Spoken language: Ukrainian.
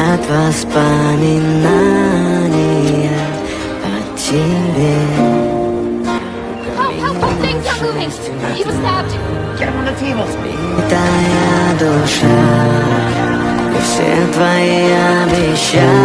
Летят воспоминания о тебе. Things are moving. He was stabbed. Get him on the table. Твоя душа и все твои обещания.